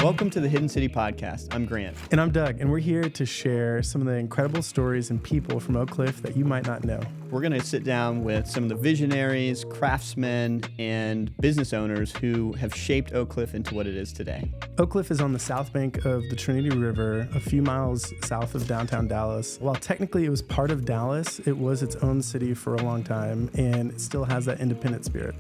Welcome to the Hidden City Podcast. I'm Grant. And I'm Doug, and we're here to share some of the incredible stories and people from Oak Cliff that you might not know. We're going to sit down with some of the visionaries, craftsmen, and business owners who have shaped Oak Cliff into what it is today. Oak Cliff is on the south bank of the Trinity River, a few miles south of downtown Dallas. While technically it was part of Dallas, it was its own city for a long time, and it still has that independent spirit.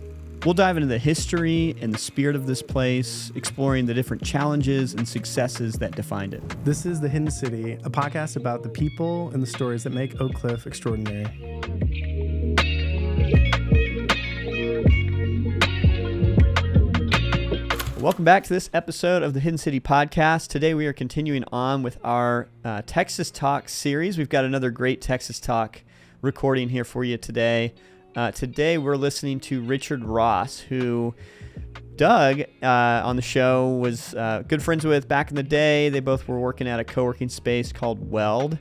We'll dive into the history and the spirit of this place, exploring the different challenges and successes that defined it. This is The Hidden City, a podcast about the people and the stories that make Oak Cliff extraordinary. Welcome back to this episode of the Hidden City Podcast. Today we are continuing on with our Texas Talk series. We've got another great Texas Talk recording here for you today. Today we're listening to Richard Ross, who Doug on the show was good friends with back in the day. They both were working at a co-working space called Weld.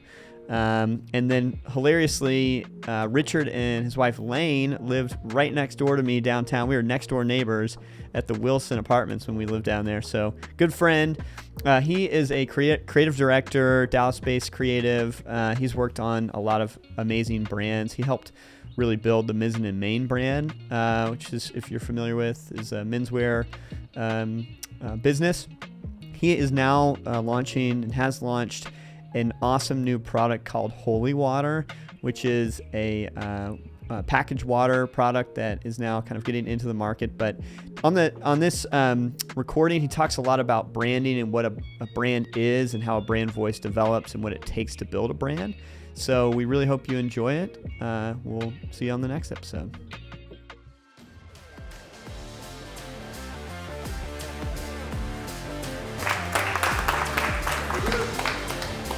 And then hilariously, Richard and his wife Lane lived right next door to me downtown. We were next door neighbors at the Wilson Apartments when we lived down there. So good friend. He is a creative director, Dallas-based creative. He's worked on a lot of amazing brands. He helped really build the Mizzen+Main brand, which is, if you're familiar with, is a menswear business. He is now launching and has launched an awesome new product called Holy Water, which is a packaged water product that is now kind of getting into the market. But on this recording, he talks a lot about branding and what a brand is and how a brand voice develops and what it takes to build a brand. So we really hope you enjoy it. We'll see you on the next episode.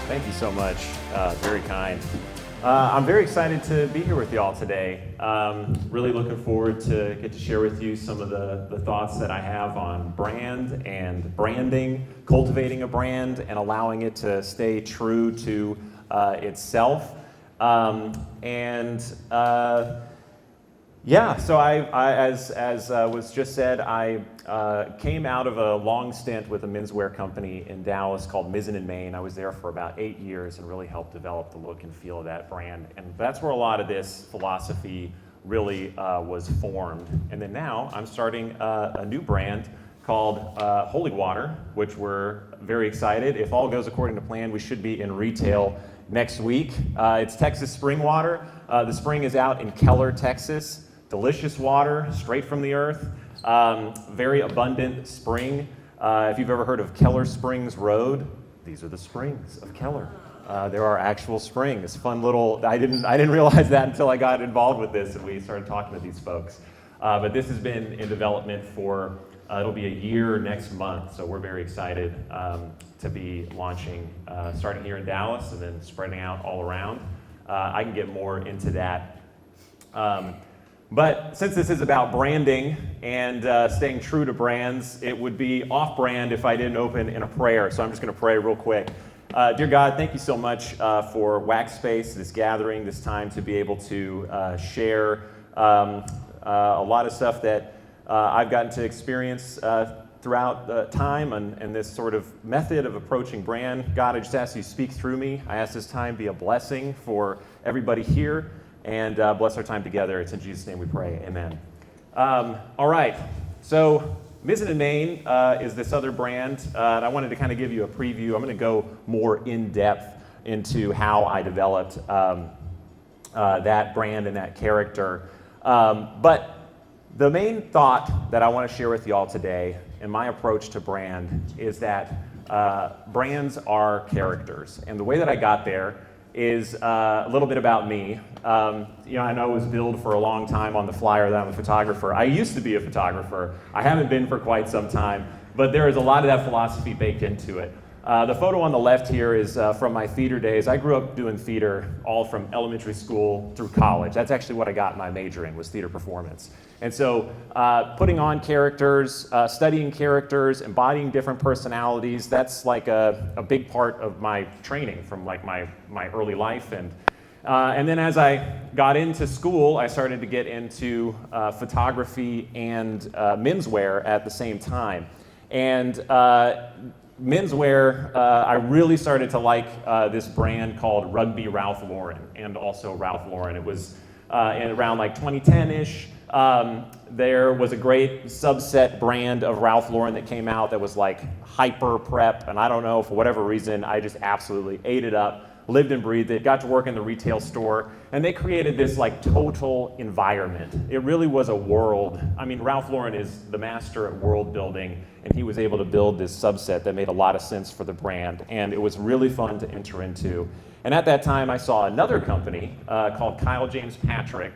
Thank you so much. Very kind. I'm very excited to be here with you all today. Really looking forward to get to share with you some of the thoughts that I have on brand and branding, cultivating a brand and allowing it to stay true to itself. So as was just said, I came out of a long stint with a menswear company in Dallas called Mizzen+Main. I was there for about 8 years and really helped develop the look and feel of that brand. And that's where a lot of this philosophy really was formed. And then now I'm starting a new brand called Holy Water, which we're very excited. If all goes according to plan, we should be in retail next week. It's Texas spring water. The spring is out in Keller, Texas. Delicious water, straight from the earth. Very abundant spring. If you've ever heard of Keller Springs Road, these are the springs of Keller. There are actual springs. Fun little. I didn't realize that until I got involved with this and we started talking to these folks. But this has been in development for. It'll be a year next month, so we're very excited to be launching, starting here in Dallas and then spreading out all around. I can get more into that. But since this is about branding and staying true to brands, it would be off-brand if I didn't open in a prayer. So I'm just going to pray real quick. Dear God, thank you so much for Wax Space, this gathering, this time to be able to share a lot of stuff that I've gotten to experience throughout the time and this sort of method of approaching brand. God, I just ask you to speak through me. I ask this time be a blessing for everybody here and bless our time together. It's in Jesus' name we pray. Amen. All right. So Mizzen+Main is this other brand. And I wanted to kind of give you a preview. I'm going to go more in depth into how I developed that brand and that character. But the main thought that I want to share with you all today in my approach to brand is that brands are characters. And the way that I got there is a little bit about me. I know it was billed for a long time on the flyer that I'm a photographer. I used to be a photographer. I haven't been for quite some time, but there is a lot of that philosophy baked into it. The photo on the left here is from my theater days. I grew up doing theater all from elementary school through college. That's actually what I got my major in, was theater performance. And so putting on characters, studying characters, embodying different personalities, that's like a big part of my training from like my early life. And then as I got into school, I started to get into photography and menswear at the same time. And menswear, I really started to like this brand called Rugby Ralph Lauren, and also Ralph Lauren. It was in around like 2010-ish. There was a great subset brand of Ralph Lauren that came out that was like hyper prep, and I don't know, for whatever reason, I just absolutely ate it up. Lived and breathed it, got to work in the retail store, and they created this like total environment. It really was a world. I mean, Ralph Lauren is the master at world building, and he was able to build this subset that made a lot of sense for the brand, and it was really fun to enter into. And at that time, I saw another company called Kyle James Patrick,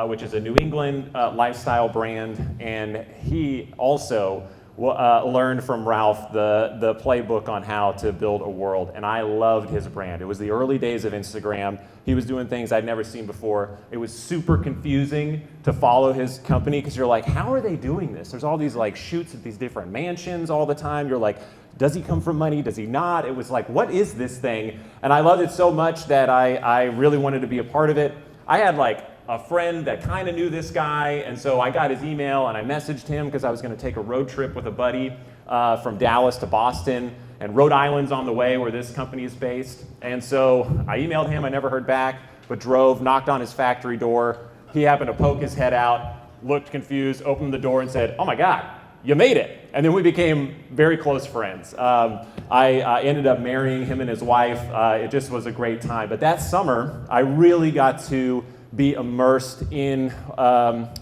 which is a New England lifestyle brand, and he also learned from Ralph the playbook on how to build a world, and I loved his brand. It was the early days of Instagram. He was doing things I'd never seen before. It was super confusing to follow his company because you're like, how are they doing this? There's all these like shoots at these different mansions all the time. You're like, does he come from money? Does he not? It was like, what is this thing? And I loved it so much that I really wanted to be a part of it. I had like a friend that kind of knew this guy, and so I got his email and I messaged him because I was going to take a road trip with a buddy from Dallas to Boston, and Rhode Island's on the way where this company is based. And so I emailed him, I never heard back, but drove, knocked on his factory door. He happened to poke his head out, looked confused, opened the door and said, "Oh my God, you made it." And then we became very close friends. I ended up marrying him and his wife. It just was a great time. But that summer, I really got to be immersed in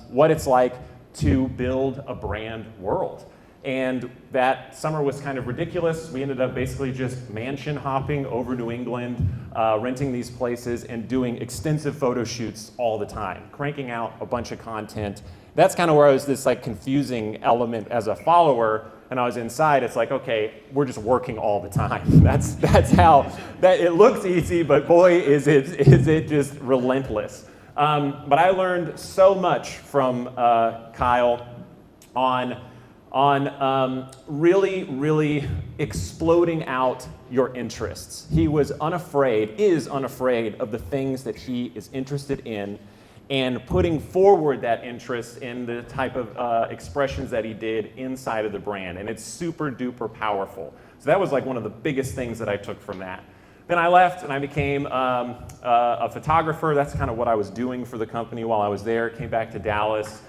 what it's like to build a brand world. And that summer was kind of ridiculous. We ended up basically just mansion hopping over New England, renting these places and doing extensive photo shoots all the time, cranking out a bunch of content. That's kind of where I was this like confusing element as a follower, and I was inside. It's like, okay, we're just working all the time. That's how that it looks easy, but boy, is it just relentless. But I learned so much from Kyle on really exploding out your interests. He is unafraid of the things that he is interested in, and putting forward that interest in the type of expressions that he did inside of the brand. And it's super duper powerful. So that was like one of the biggest things that I took from that. Then I left and I became a photographer. That's kind of what I was doing for the company while I was there. Came back to Dallas,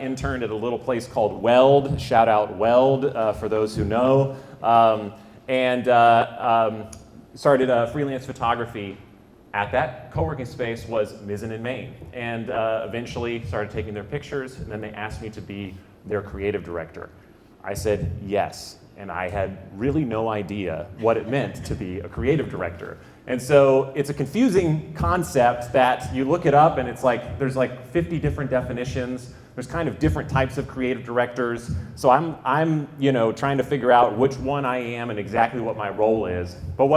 interned at a little place called Weld. Shout out Weld for those who know. And started freelance photography. At that co-working space was Mizzen+Main. And eventually started taking their pictures, and then they asked me to be their creative director. I said yes. And I had really no idea what it meant to be a creative director. And so it's a confusing concept that you look it up and it's like, there's like 50 different definitions. There's kind of different types of creative directors. So I'm trying to figure out which one I am and exactly what my role is. But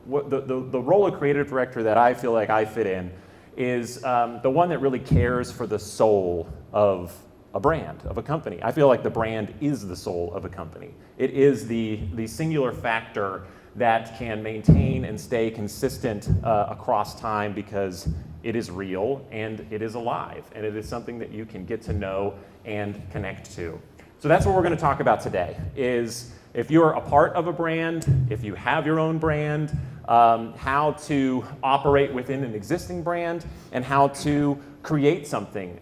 the role of creative director that I feel like I fit in is the one that really cares for the soul of a brand, of a company. I feel like the brand is the soul of a company. It is the singular factor that can maintain and stay consistent across time because it is real and it is alive and it is something that you can get to know and connect to. So that's what we're going to talk about today, is if you're a part of a brand, if you have your own brand, how to operate within an existing brand and how to create something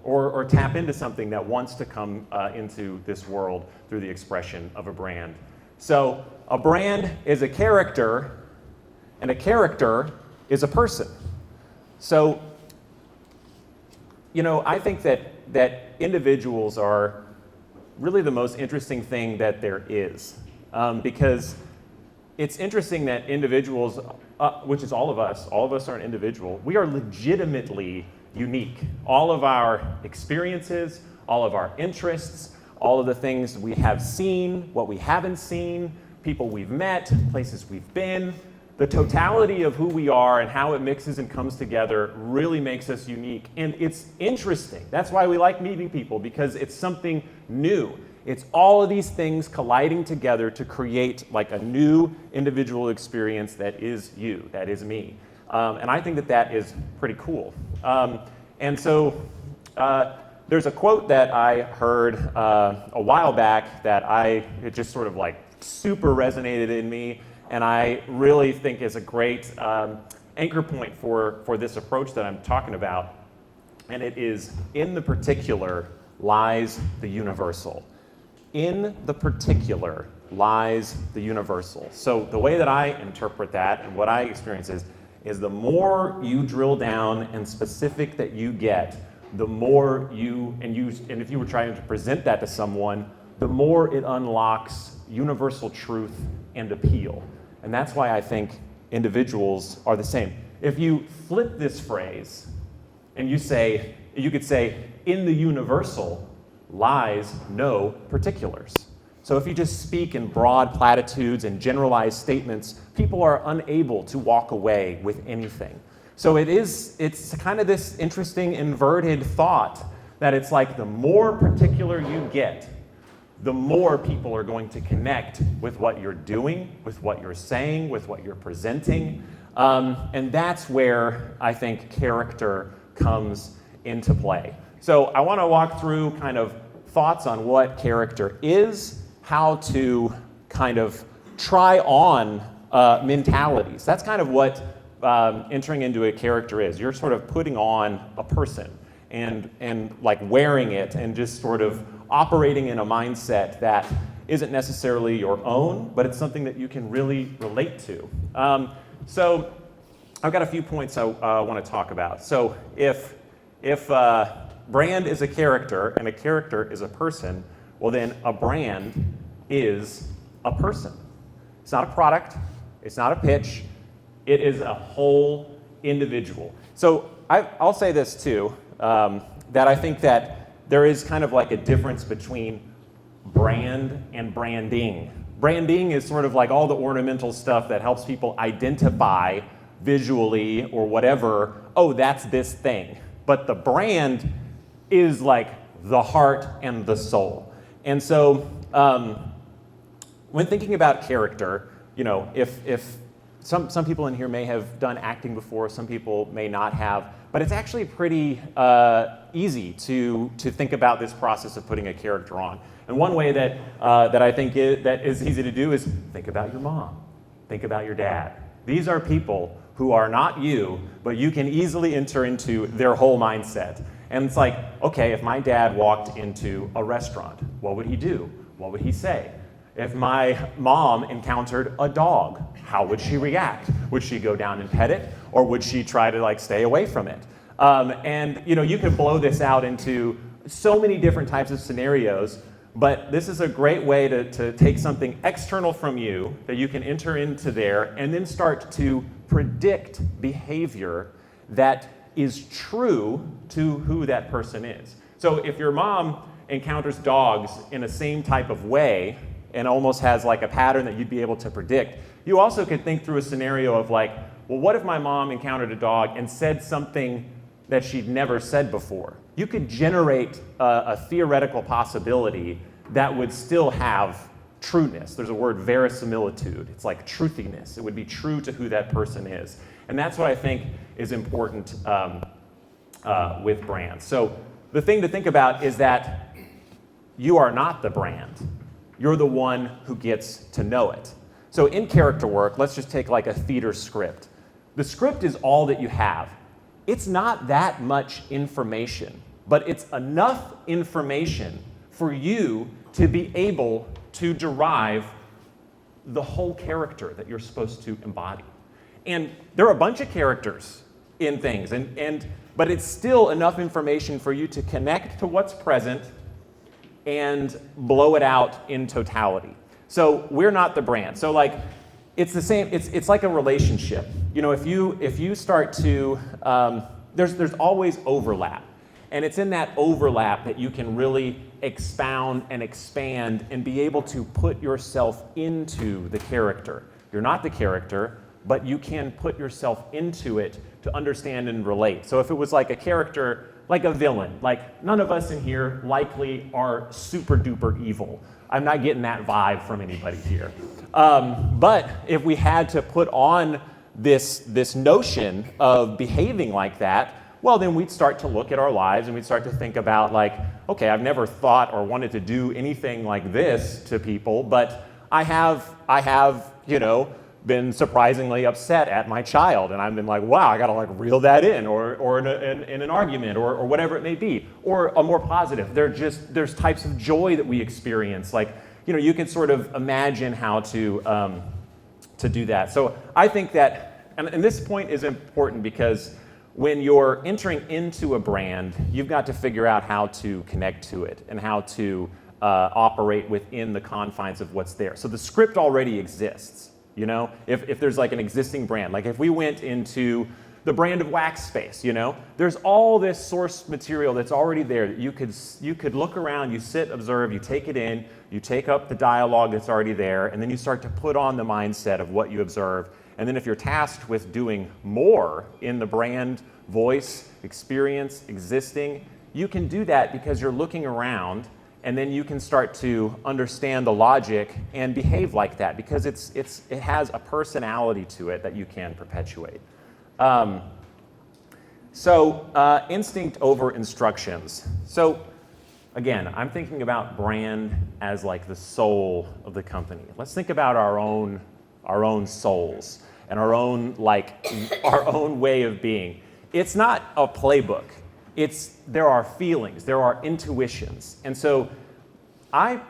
or tap into something that wants to come into this world through the expression of a brand. So a brand is a character, and a character is a person. So, I think that individuals are really the most interesting thing that there is, because it's interesting that individuals, which is all of us are an individual, we are legitimately unique. All of our experiences, all of our interests, all of the things we have seen, what we haven't seen, people we've met, places we've been, the totality of who we are and how it mixes and comes together really makes us unique. And it's interesting. That's why we like meeting people, because it's something new. It's all of these things colliding together to create like a new individual experience that is you, that is me. And I think that is pretty cool. And so there's a quote that I heard a while back that it just sort of like super resonated in me, and I really think is a great anchor point for this approach that I'm talking about. And it is, in the particular lies the universal. In the particular lies the universal. So the way that I interpret that and what I experience is the more you drill down and specific that you get, the more and if you were trying to present that to someone, the more it unlocks universal truth and appeal. And that's why I think individuals are the same. If you flip this phrase and you could say, in the universal lies no particulars. So if you just speak in broad platitudes and generalized statements, people are unable to walk away with anything. So it's kind of this interesting inverted thought that it's like the more particular you get, the more people are going to connect with what you're doing, with what you're saying, with what you're presenting. And that's where I think character comes into play. So I want to walk through kind of thoughts on what character is, how to kind of try on mentalities. That's kind of what entering into a character is. You're sort of putting on a person and like wearing it and just sort of operating in a mindset that isn't necessarily your own, but it's something that you can really relate to. So I've got a few points I want to talk about. So if brand is a character and a character is a person, well then a brand is a person. It's not a product, it's not a pitch, it is a whole individual. So I'll say this too, that I think that there is kind of like a difference between brand and branding. Branding is sort of like all the ornamental stuff that helps people identify visually or whatever, oh, that's this thing. But the brand is like the heart and the soul. And so when thinking about character, if some people in here may have done acting before, some people may not have, but it's actually pretty easy to think about this process of putting a character on. And one way that I think that is easy to do is think about your mom, think about your dad. These are people who are not you, but you can easily enter into their whole mindset. And it's like, okay, if my dad walked into a restaurant, what would he do? What would he say? If my mom encountered a dog, how would she react? Would she go down and pet it, or would she try to stay away from it? And you could blow this out into so many different types of scenarios, but this is a great way to take something external from you that you can enter into there and then start to predict behavior that is true to who that person is. So if your mom encounters dogs in the same type of way and almost has like a pattern that you'd be able to predict, you also could think through a scenario of like, well, what if my mom encountered a dog and said something that she'd never said before? You could generate a theoretical possibility that would still have trueness. There's a word, verisimilitude. It's like truthiness. It would be true to who that person is. And that's what I think is important with brands. So the thing to think about is that you are not the brand. You're the one who gets to know it. So in character work, let's just take like a theater script. The script is all that you have. It's not that much information, but it's enough information for you to be able to derive the whole character that you're supposed to embody. And there are a bunch of characters in things, but it's still enough information for you to connect to what's present and blow it out in totality. So we're not the brand. So like, it's the same. It's like a relationship. If you start to, there's always overlap, and it's in that overlap that you can really expound and expand and be able to put yourself into the character. You're not the character, but you can put yourself into it to understand and relate. So if it was like a character, like a villain, like none of us in here likely are super duper evil. I'm not getting that vibe from anybody here. But if we had to put on this notion of behaving like that, well, then we'd start to look at our lives and we'd start to think about like, okay, I've never thought or wanted to do anything like this to people, but I have, been surprisingly upset at my child, and I've been like, wow, I gotta like reel that in, or in an argument, or whatever it may be, or a more positive. There's types of joy that we experience, like, you can sort of imagine how to do that. So I think that, and this point is important because when you're entering into a brand, you've got to figure out how to connect to it and how to operate within the confines of what's there. So the script already exists. If there's like an existing brand, like if we went into the brand of wax space, there's all this source material that's already there that you could look around, you sit, observe, you take it in, you take up the dialogue that's already there, and then you start to put on the mindset of what you observe. And then if you're tasked with doing more in the brand voice, experience, existing, you can do that because you're looking around, and then you can start to understand the logic and behave like that because it has a personality to it that you can perpetuate. Instinct over instructions. So again, I'm thinking about brand as like the soul of the company. Let's think about our own souls and our own way of being. It's not a playbook. There are feelings, there are intuitions. And so I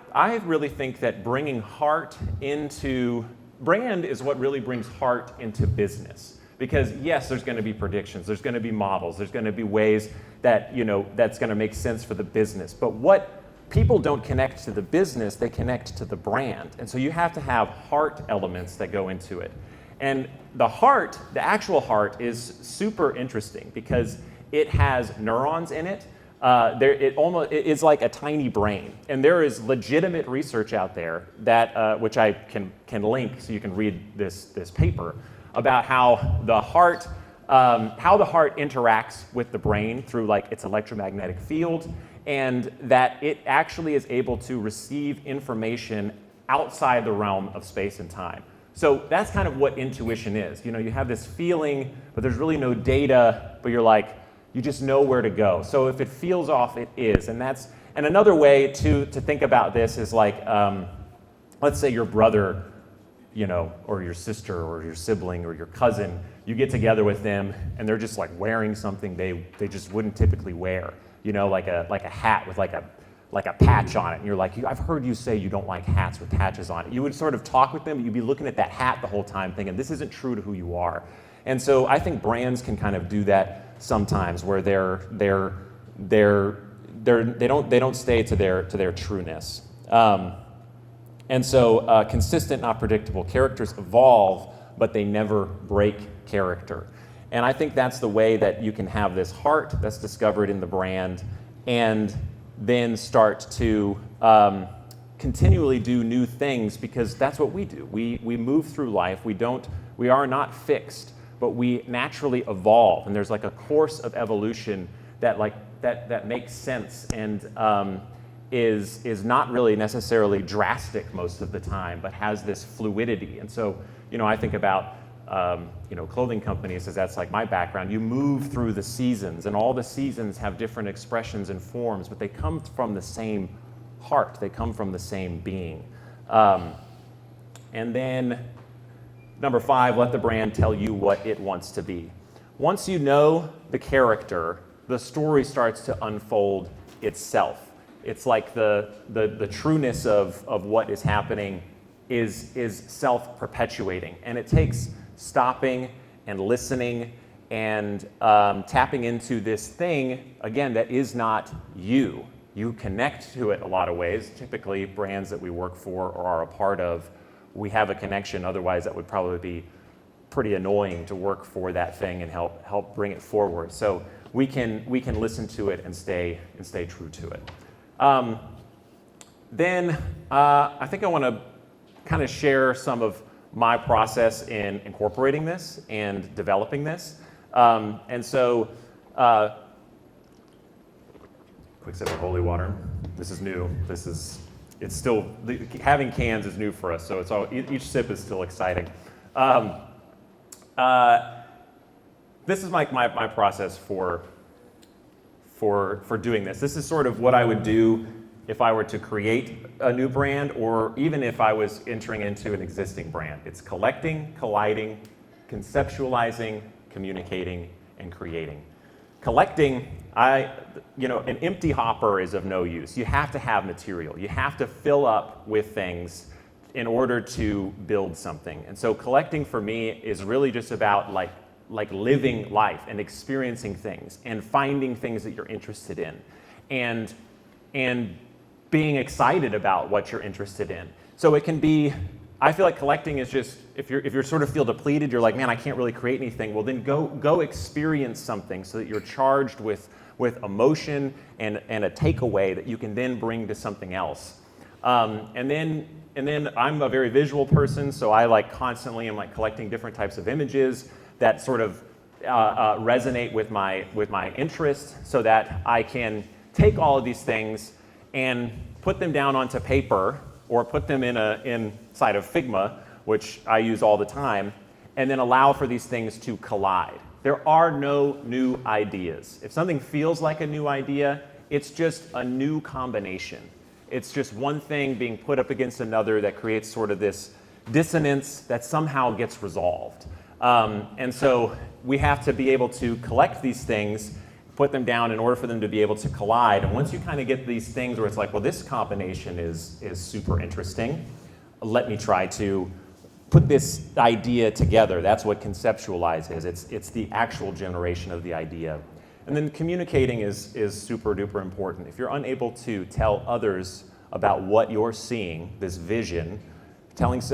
really think that bringing heart into brand is what really brings heart into business. Because yes, there's going to be predictions, there's going to be models, there's going to be ways that, that's going to make sense for the business. But what people don't connect to the business, they connect to the brand. And so you have to have heart elements that go into it. And the actual heart is super interesting because it has neurons in it. It is like a tiny brain. And there is legitimate research out there that, which I can link so you can read this paper, about how the heart interacts with the brain through like its electromagnetic field, and that it actually is able to receive information outside the realm of space and time. So that's kind of what intuition is. You have this feeling, but there's really no data, but you just know where to go. So if it feels off, it is. And another way to think about this is like, let's say your brother, or your sister or your sibling or your cousin, you get together with them and they're just like wearing something they just wouldn't typically wear, like a hat with like a patch on it. And you're like, I've heard you say you don't like hats with patches on it. You would sort of talk with them, but you'd be looking at that hat the whole time thinking, this isn't true to who you are. And so I think brands can kind of do that sometimes where they don't stay to their trueness. And so consistent, not predictable. Characters evolve, but they never break character. And I think that's the way that you can have this heart that's discovered in the brand and then start to continually do new things, because that's what we do. We move through life. We are not fixed, but we naturally evolve. And there's like a course of evolution that makes sense and is not really necessarily drastic most of the time, but has this fluidity. And so, I think about clothing companies, as that's like my background. You move through the seasons, and all the seasons have different expressions and forms, but they come from the same heart. They come from the same being. And then number 5, let the brand tell you what it wants to be. Once you know the character, the story starts to unfold itself. It's like the trueness of what is happening is self-perpetuating. And it takes stopping and listening and tapping into this thing, again, that is not you. You connect to it a lot of ways. Typically, brands that we work for or are a part of, we have a connection. Otherwise, that would probably be pretty annoying to work for that thing and help bring it forward. So we can listen to it and stay true to it. Then I think I want to kind of share some of my process in incorporating this and developing this. And so, quick sip of holy water. This is new. It's still, having cans is new for us, so each sip is still exciting. This is my process for for doing this. This is sort of what I would do if I were to create a new brand, or even if I was entering into an existing brand. It's collecting, colliding, conceptualizing, communicating, and creating. Collecting, an empty hopper is of no use. You have to have material. You have to fill up with things in order to build something. And so collecting for me is really just about like living life and experiencing things and finding things that you're interested in and being excited about what you're interested in. So it can be, I feel like collecting is just, if you're sort of feel depleted, you're like, man, I can't really create anything. Well, then go experience something so that you're charged with emotion and a takeaway that you can then bring to something else. And then I'm a very visual person, so I constantly am collecting different types of images that sort of resonate with my interests, so that I can take all of these things and put them down onto paper, or put them inside of Figma, which I use all the time, and then allow for these things to collide. There are no new ideas. If something feels like a new idea, it's just a new combination. It's just one thing being put up against another that creates sort of this dissonance that somehow gets resolved. And so we have to be able to collect these things, put them down in order for them to be able to collide. And once you kind of get these things where it's like, well, this combination is super interesting, let me try to put this idea together. That's what conceptualize is. It's the actual generation of the idea. And then communicating is super duper important. If you're unable to tell others about what you're seeing, this vision,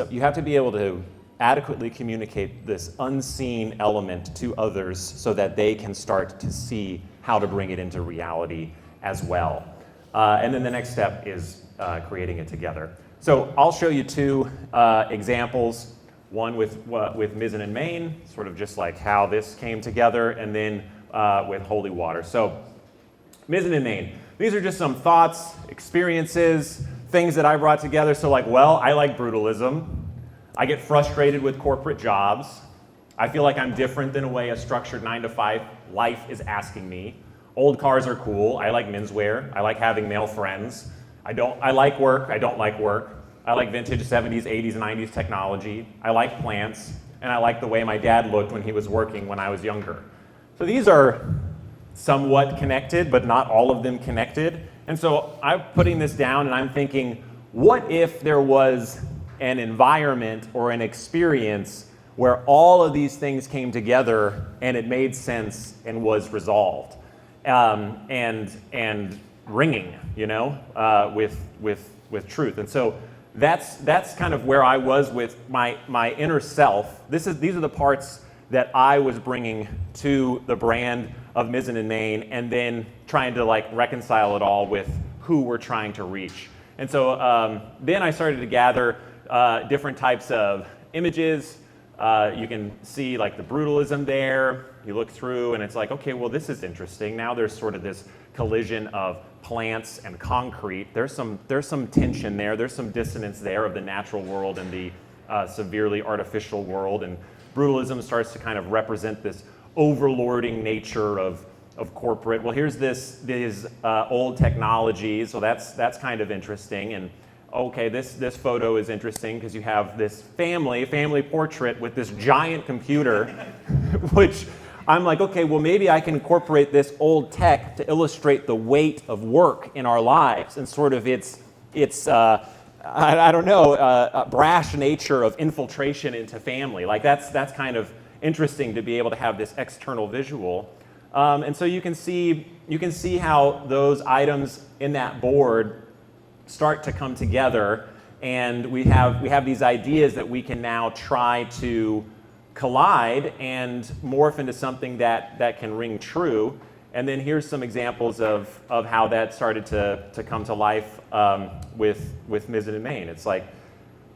you have to be able to adequately communicate this unseen element to others so that they can start to see how to bring it into reality as well. And then the next step is creating it together. So I'll show you two examples, one with Mizzen+Main, sort of just like how this came together, and then with Holy Water. So Mizzen+Main, these are just some thoughts, experiences, things that I brought together. So I like brutalism. I get frustrated with corporate jobs. I feel like I'm different than the way a structured 9-to-5 life is asking me. Old cars are cool. I like menswear. I like having male friends. I like work. I don't like work. I like vintage 70s, 80s, 90s technology. I like plants. And I like the way my dad looked when he was working when I was younger. So these are somewhat connected, but not all of them connected. And so I'm putting this down and I'm thinking, what if there was an environment or an experience where all of these things came together and it made sense and was resolved and ringing, with truth. And so that's kind of where I was with my inner self. These are the parts that I was bringing to the brand of Mizzen+Main, and then trying to reconcile it all with who we're trying to reach. And so then I started to gather different types of images. You can see the brutalism there. You look through and it's like, okay, well, this is interesting. Now there's sort of this collision of plants and concrete. There's some tension there. There's some dissonance there of the natural world and the severely artificial world. And brutalism starts to kind of represent this overlording nature of corporate. Well, here's these old technology, so that's kind of interesting. And okay, this photo is interesting because you have this family portrait with this giant computer, which I'm like, okay, well, maybe I can incorporate this old tech to illustrate the weight of work in our lives and sort of its brash nature of infiltration into family. That's kind of interesting to be able to have this external visual. And so you can see how those items in that board start to come together, and we have these ideas that we can now try to collide and morph into something that can ring true. And then here's some examples of how that started to come to life with Mizzen+Main. It's like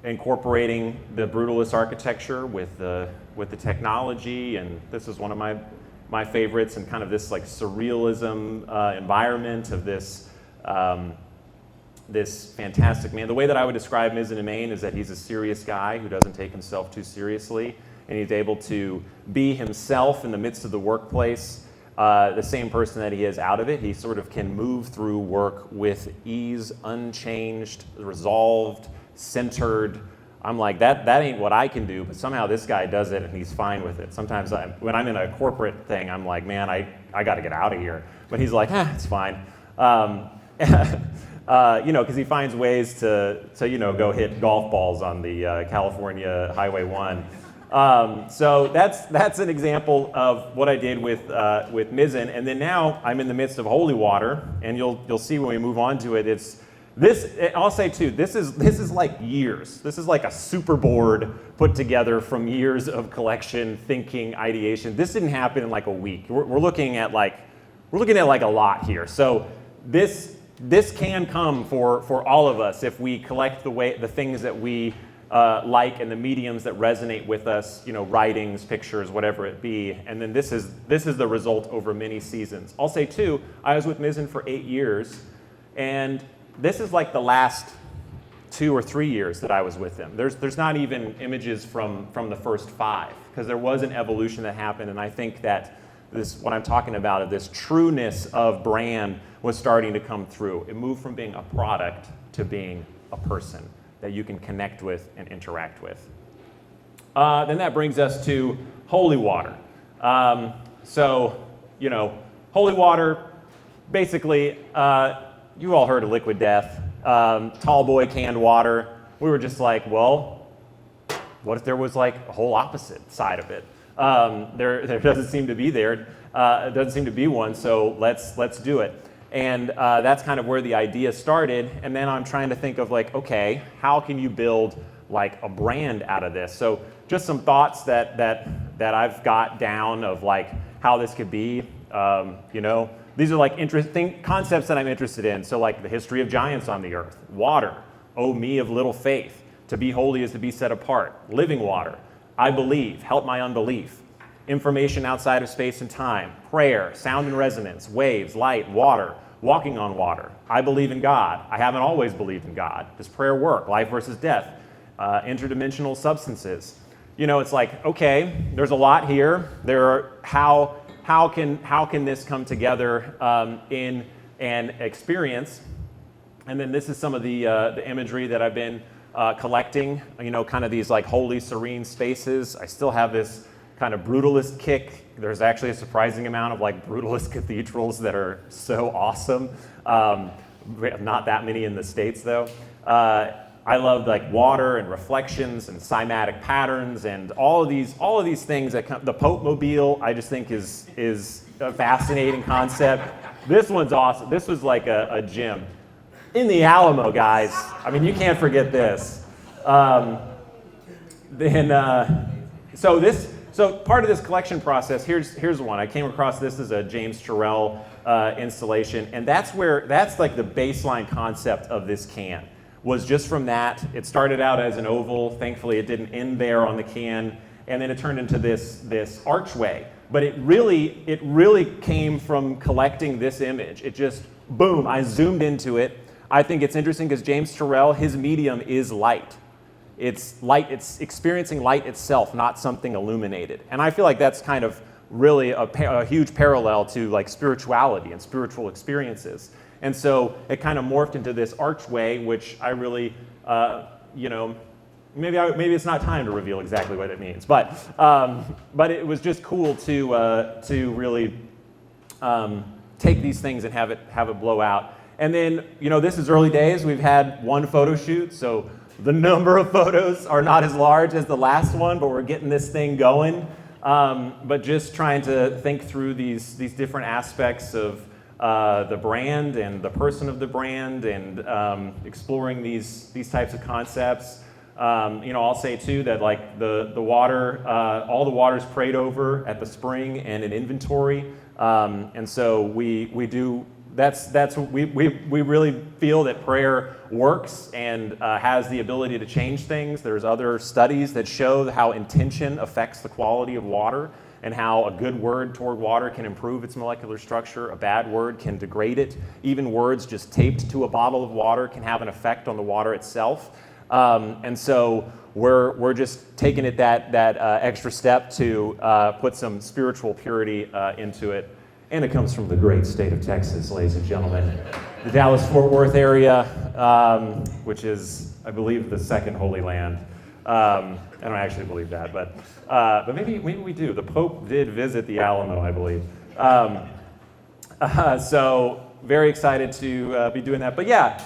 incorporating the brutalist architecture with the technology, and this is one of my favorites, and kind of this surrealism environment of this fantastic man. The way that I would describe Mizzen+Main is that he's a serious guy who doesn't take himself too seriously, and he's able to be himself in the midst of the workplace, the same person that he is out of it. He sort of can move through work with ease, unchanged, resolved, centered. I'm like, that ain't what I can do, but somehow this guy does it and he's fine with it. Sometimes when I'm in a corporate thing, I'm like, man, I got to get out of here. But he's like, it's fine. Because he finds ways to go hit golf balls on the California Highway 1. So that's an example of what I did with Mizzen. And then now I'm in the midst of holy water, and you'll see when we move on to it. I'll say too, this is like years. This is like a super board put together from years of collection, thinking, ideation. This didn't happen in like a week. We're looking at like a lot here. So this can come for all of us if we collect the things that we like and the mediums that resonate with us, writings, pictures, whatever it be. And then this is the result over many seasons. I'll say too, I was with Mizzen for 8 years, and this is like the last 2 or 3 years that I was with him. There's not even images from the first 5, because there was an evolution that happened, and I think that what I'm talking about, of this trueness of brand, was starting to come through. It moved from being a product to being a person that you can connect with and interact with. Then that brings us to holy water. Holy water, basically, you all heard of liquid death, tall boy canned water. We were just like, well, what if there was like a whole opposite side of it? There doesn't seem to be there. It doesn't seem to be one, so let's do it. And that's kind of where the idea started. And then I'm trying to think of like, okay, how can you build like a brand out of this? So just some thoughts that I've got down of like how this could be. These are like interesting concepts that I'm interested in. So like the history of giants on the earth, water, oh me of little faith, to be holy is to be set apart, living water, I believe, help my unbelief, information outside of space and time, prayer, sound and resonance, waves, light, water, walking on water, I believe in God, I haven't always believed in God, does prayer work, life versus death, interdimensional substances. It's like, okay, there's a lot here. There are how can this come together in an experience? And then this is some of the imagery that I've been collecting, kind of these like holy, serene spaces. I still have this kind of brutalist kick. There's actually a surprising amount of like brutalist cathedrals that are so awesome. Not that many in the States though. I love like water and reflections and cymatic patterns and all of these things that come. The Pope Mobile, I just think is a fascinating concept. This one's awesome. This was like a gym in the Alamo, guys. I mean, you can't forget this. So part of this collection process, here's one. I came across this as a James Turrell installation, and that's like the baseline concept of this can. Was just from that. It started out as an oval. Thankfully, it didn't end there on the can, and then it turned into this archway. But it really came from collecting this image. It just, boom, I zoomed into it. I think it's interesting because James Turrell, his medium is light. It's light, it's experiencing light itself, not something illuminated. And I feel like that's kind of really a huge parallel to like spirituality and spiritual experiences. And so it kind of morphed into this archway, which I really, maybe it's not time to reveal exactly what it means, but it was just cool to really take these things and have it blow out. And then, this is early days. We've had one photo shoot, so the number of photos are not as large as the last one, but we're getting this thing going. But just trying to think through these different aspects of the brand and the person of the brand, and exploring these types of concepts. I'll say too that like the water, all the water is prayed over at the spring and in inventory, and so we do. We really feel that prayer works and has the ability to change things. There's other studies that show how intention affects the quality of water, and how a good word toward water can improve its molecular structure. A bad word can degrade it. Even words just taped to a bottle of water can have an effect on the water itself. And so we're just taking it that extra step to put some spiritual purity into it. and it comes from the great state of Texas, ladies and gentlemen. The Dallas-Fort Worth area, which is, I believe, the second Holy Land. I don't actually believe that, but maybe we do. The Pope did visit the Alamo, I believe. So very excited to be doing that. But yeah,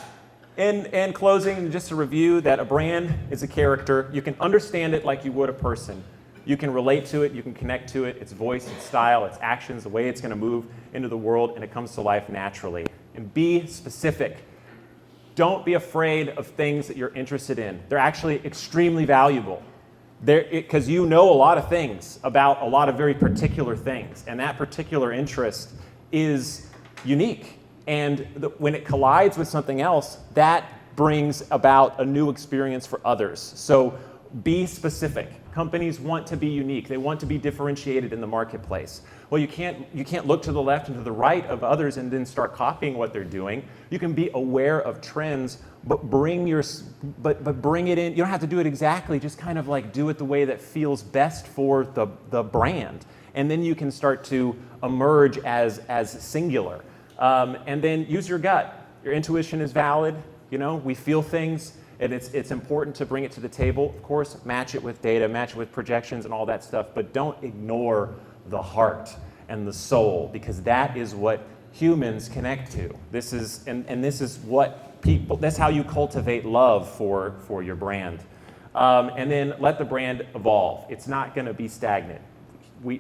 in closing, just to review that a brand is a character. You can understand it like you would a person. You can relate to it, you can connect to it, its voice, its style, its actions, the way it's going to move into the world, and it comes to life naturally. And be specific. Don't be afraid of things that you're interested in. They're actually extremely valuable. Because you know a lot of things about a lot of very particular things, and that particular interest is unique. And when it collides with something else, that brings about a new experience for others. So be specific. Companies want to be unique. They want to be differentiated in the marketplace. Well, you can't look to the left and to the right of others and then start copying what they're doing. You can be aware of trends, but bring it in. You don't have to do it exactly. Just kind of like do it the way that feels best for the brand, and then you can start to emerge as singular. And then use your gut. Your intuition is valid. We feel things. And it's important to bring it to the table. Of course, match it with data, match it with projections and all that stuff, but don't ignore the heart and the soul, because that is what humans connect to. This is what that's how you cultivate love for your brand. And then let the brand evolve. It's not going to be stagnant.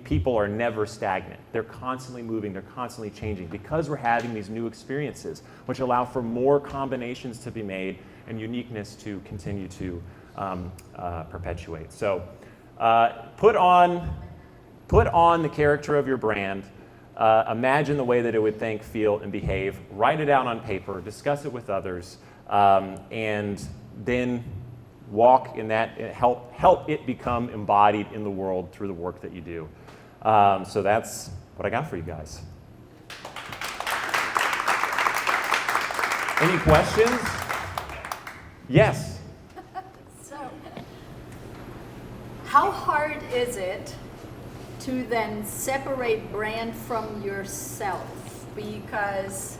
People are never stagnant. They're constantly moving, they're constantly changing, because we're having these new experiences, which allow for more combinations to be made and uniqueness to continue to perpetuate. So put on the character of your brand, imagine the way that it would think, feel, and behave, write it out on paper, discuss it with others, and then walk in that, help it become embodied in the world through the work that you do. So that's what I got for you guys. Any questions? Yes. So, how hard is it to then separate brand from yourself? Because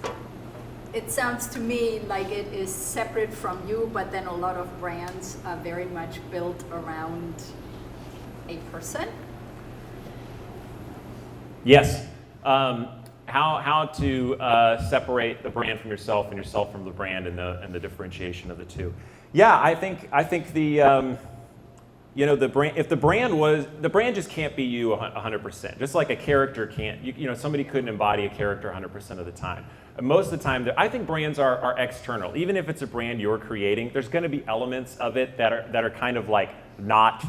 it sounds to me like it is separate from you, but then a lot of brands are very much built around a person. Yes. How to separate the brand from yourself and yourself from the brand, and the differentiation of the two. Yeah, I think the the brand, if the brand just can't be you 100%. Just like a character can't. Somebody couldn't embody a character 100% of the time. And most of the time, I think brands are external. Even if it's a brand you're creating, there's going to be elements of it that are kind of like not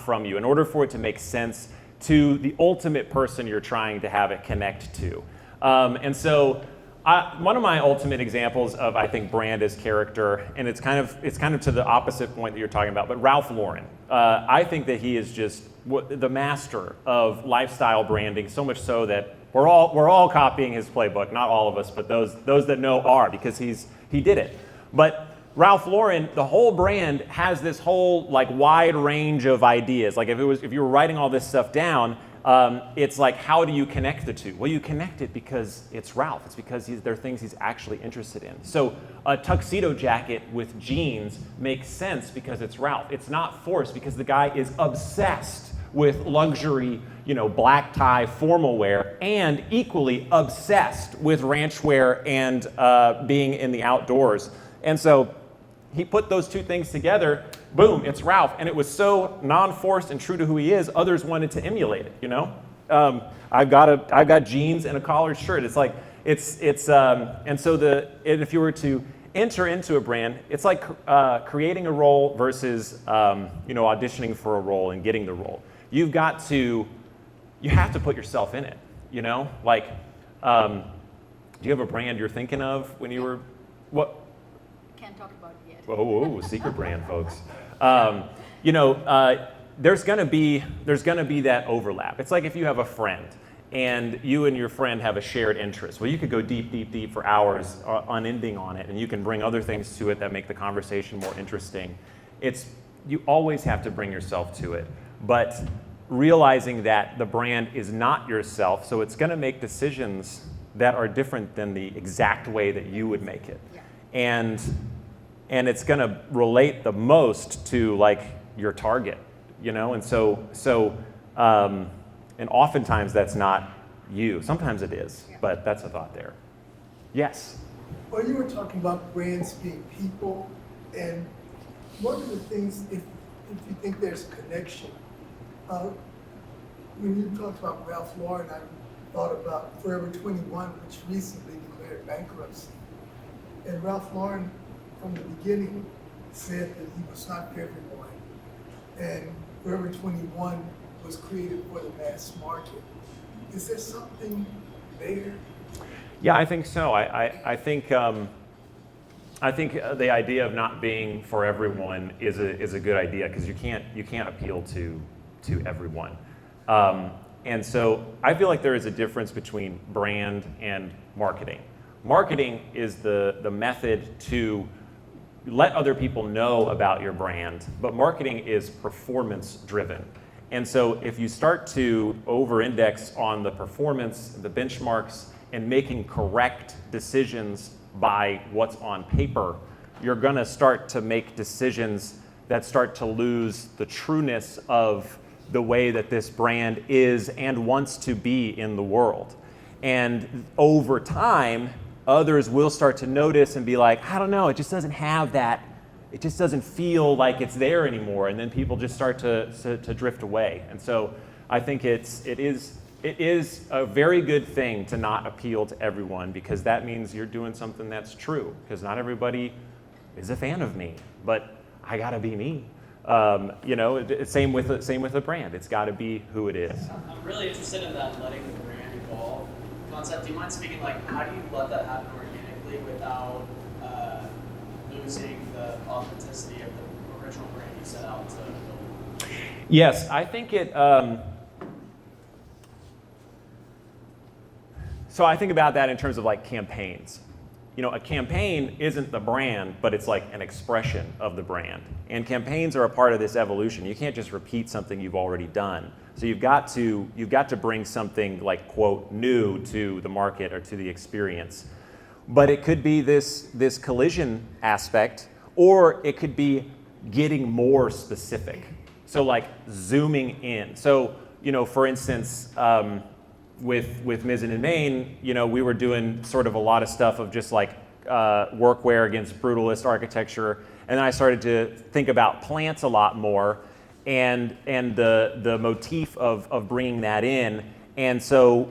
from you, in order for it to make sense to the ultimate person you're trying to have it connect to. And so one of my ultimate examples of, I think, brand as character, and it's kind of to the opposite point that you're talking about, but Ralph Lauren. I think that he is just the master of lifestyle branding, so much so that we're all copying his playbook. Not all of us, but those that know are, because he did it. But Ralph Lauren, the whole brand has this whole wide range of ideas. Like if you were writing all this stuff down, it's like, how do you connect the two? Well, you connect it because it's Ralph. It's because there are things he's actually interested in. So a tuxedo jacket with jeans makes sense because it's Ralph. It's not forced because the guy is obsessed with luxury, black tie formal wear, and equally obsessed with ranch wear and being in the outdoors. And so he put those two things together, boom, it's Ralph. And it was so non-forced and true to who he is, others wanted to emulate it, I've got jeans and a collared shirt. It's like, and so if you were to enter into a brand, it's like creating a role versus, auditioning for a role and getting the role. You have to put yourself in it, do you have a brand you're thinking of when you were, what? Can't talk about it yet. Whoa, secret brand, folks. There's gonna be that overlap. It's like if you have a friend and you and your friend have a shared interest. Well, you could go deep for hours, unending on it, and you can bring other things to it that make the conversation more interesting. You always have to bring yourself to it, but realizing that the brand is not yourself, so it's going to make decisions that are different than the exact way that you would make it. Yeah. And it's going to relate the most to like your target, you know? And and oftentimes that's not you. Sometimes it is, but that's a thought there. Yes? Well, you were talking about brands being people, and one of the things, if you think there's a connection, when you talked about Ralph Lauren, I thought about Forever 21, which recently declared bankruptcy. And Ralph Lauren, from the beginning, said that he was not for everyone. And Forever 21 was created for the mass market. Is there something there? Yeah, I think so. I think the idea of not being for everyone is a good idea, because you can't appeal to everyone. And so I feel like there is a difference between brand and marketing. Marketing is the method to let other people know about your brand, but marketing is performance driven. And so if you start to over-index on the performance, the benchmarks, and making correct decisions by what's on paper, you're going to start to make decisions that start to lose the trueness of the way that this brand is and wants to be in the world. And over time, others will start to notice and be like, I don't know, it just doesn't have that, it just doesn't feel like it's there anymore. And then people just start to drift away. And so I think it is a very good thing to not appeal to everyone, because that means you're doing something that's true, because not everybody is a fan of me, but I gotta be me. Same with a brand. It's got to be who it is. I'm really interested in that letting the brand evolve concept. Do you mind speaking, like, how do you let that happen organically without losing the authenticity of the original brand you set out to build? Yes, I think it. So I think about that in terms of like campaigns. You know, a campaign isn't the brand, but it's like an expression of the brand. And campaigns are a part of this evolution. You can't just repeat something you've already done. So you've got to bring something like, quote, new to the market or to the experience. But it could be this collision aspect, or it could be getting more specific. So like zooming in. So, you know, for instance, with Mizzen+Main, you know, we were doing sort of a lot of stuff of just like workwear against brutalist architecture, and then I started to think about plants a lot more, and the motif of bringing that in, and so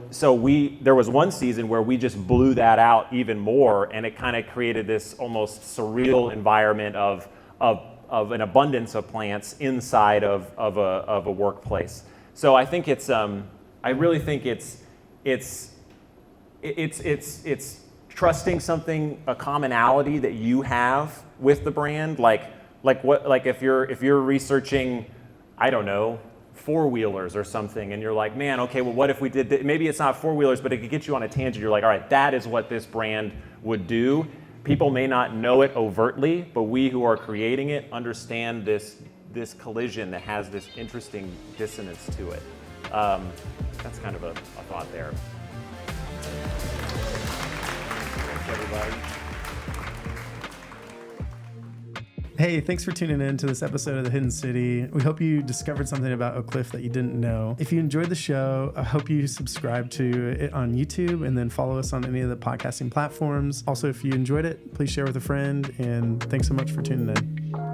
there was one season where we just blew that out even more, and it kind of created this almost surreal environment of an abundance of plants inside of a workplace. So I think I really think it's trusting something, a commonality that you have with the brand, like if you're researching, I don't know, four-wheelers or something, and you're like, man, okay, well, what if we did that? Maybe it's not four-wheelers, but it could get you on a tangent. You're like, all right, that is what this brand would do. People may not know it overtly, but we who are creating it understand this collision that has this interesting dissonance to it. That's kind of a thought there. Thanks, everybody. Hey, thanks for tuning in to this episode of The Hidden City. We hope you discovered something about Oak Cliff that you didn't know. If you enjoyed the show, I hope you subscribe to it on YouTube and then follow us on any of the podcasting platforms. Also, if you enjoyed it, please share with a friend, and thanks so much for tuning in.